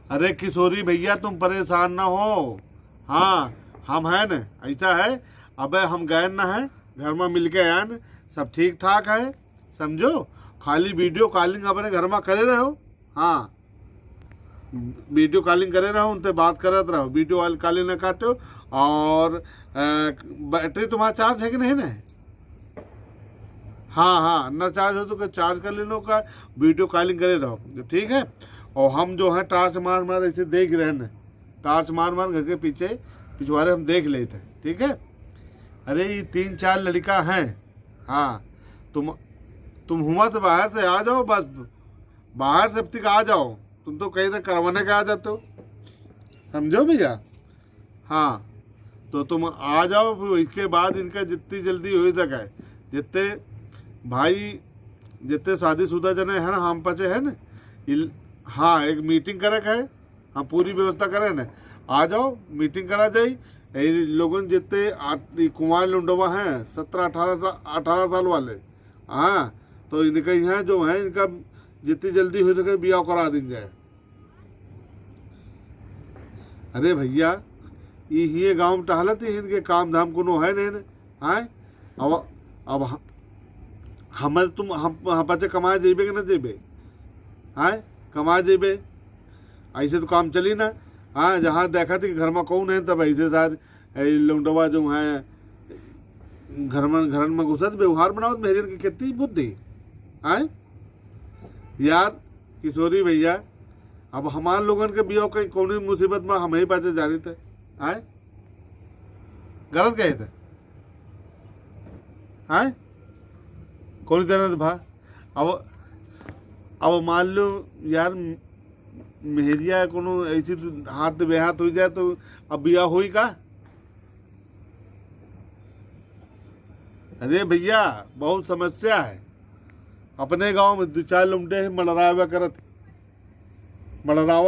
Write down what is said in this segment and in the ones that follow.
अरे किशोरी भैया तुम परेशान ना हो। हाँ हम है न, ऐसा है। अबे हम गए न है घर में मिल के आए न, सब ठीक ठाक है समझो। खाली वीडियो कॉलिंग अपने घर में करे रहो। हाँ वीडियो कॉलिंग करे रहो, उनसे बात करत रहो, वीडियो कॉलिंग न काटो। और बैटरी तुम्हारा चार्ज है कि नहीं ना? हाँ हाँ न चार्ज हो तो चार्ज कर लेनो का, वीडियो कॉलिंग करे रहो ठीक है। और हम जो है टार्च मार मार ऐसे देख रहे हैं, टार्च मार मार घर के पीछे पिछवाड़े हम देख लेते हैं ठीक है। अरे ये 3-4 लड़का हैं। हाँ तुम हुआ तो बाहर से आ जाओ, बस बाहर से अब तक आ जाओ। तुम तो कहीं से करवाने के आ जाते हो समझो भैया। हाँ तो तुम आ जाओ, फिर इसके बाद इनका जितनी जल्दी हो सके, जितने भाई जितने शादीशुदा जने हैं ना हम पचे है ना, हाँ एक मीटिंग करे है, हम पूरी व्यवस्था करें ना। आ जाओ मीटिंग करा जाए। लोगों जितने कुमार लुंडवा हैं 17-18 साल वाले, हाँ तो इनके यहाँ जो है इनका जितनी जल्दी हो सके ब्याह करा दी जाए। अरे भैया ये गांव में टहलत ही इनके काम धाम कोनो है नहीं ना। हाँ अब हम तुम हम बच्चे कमाए जेबे कि न जेबे? हाँ कमा जेबे, ऐसे तो काम चली ना। हाँ जहाँ देखा थी घर में कौन है तब ऐसे सार लौंडवा जो है घर में घुसत व्यवहार बनाओ मेरे की कितनी बुद्धि। हाँ यार किशोरी भैया, अब हमारे लोगन के बियो कहीं कौन मुसीबत में हम ही पाचे जा रहे थे। हाँ गलत कहे थे? हाँ कौन तरह भा अब मान लो यार मेहरिया कोनो ऐसी हाथ बेहाथ हो जाए तो अब बिया हो का? अरे भैया बहुत समस्या है। अपने गांव में 2-4 लुमटे हैं मड़रावा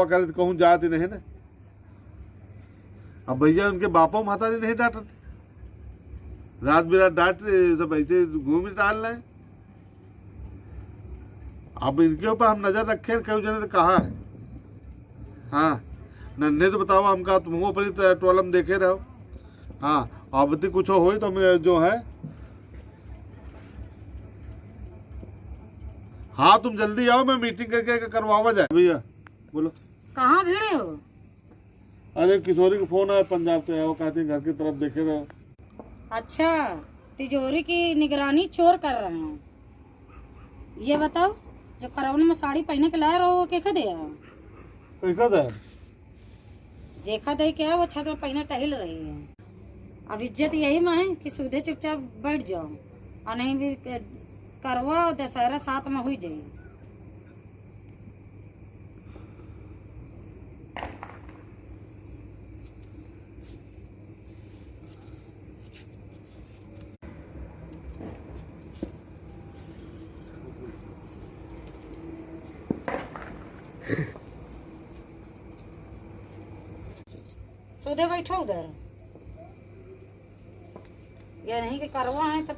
करत कहूँ जाती नहीं ना। अब भैया उनके बापों माता ने नहीं डांटते, रात बिरात डांट सब ऐसे घूम डाल रहे हैं। अब इनके ऊपर हम नजर रखे कई जने तो कहा है। हाँ नन्हे तो बताओ हम का तुम ऊपर टोलम देखे रहो। हाँ अब तो कुछ हो तो मैं जो है, हाँ तुम जल्दी आओ, मैं मीटिंग करके करवावा जाए। भैया बोलो कहाँ भिड़े हो? अरे किशोरी का फोन है पंजाब से, वो कहते हैं घर की तरफ देखे रहो। अच्छा तिजोरी की निगरानी चोर कर रहे हैं। ये बताओ जो करवन में साड़ी पहने के लाए रहो वो केखा दे? जेखा दे क्या वो छत में पहने टहल रही है। अब इज्जत यही में है कि सीधे चुपचाप बैठ जाओ और नहीं भी करवा और दशहरा साथ में हुई जाए। सीधे बैठो उधर, ये नहीं कि करवा है तो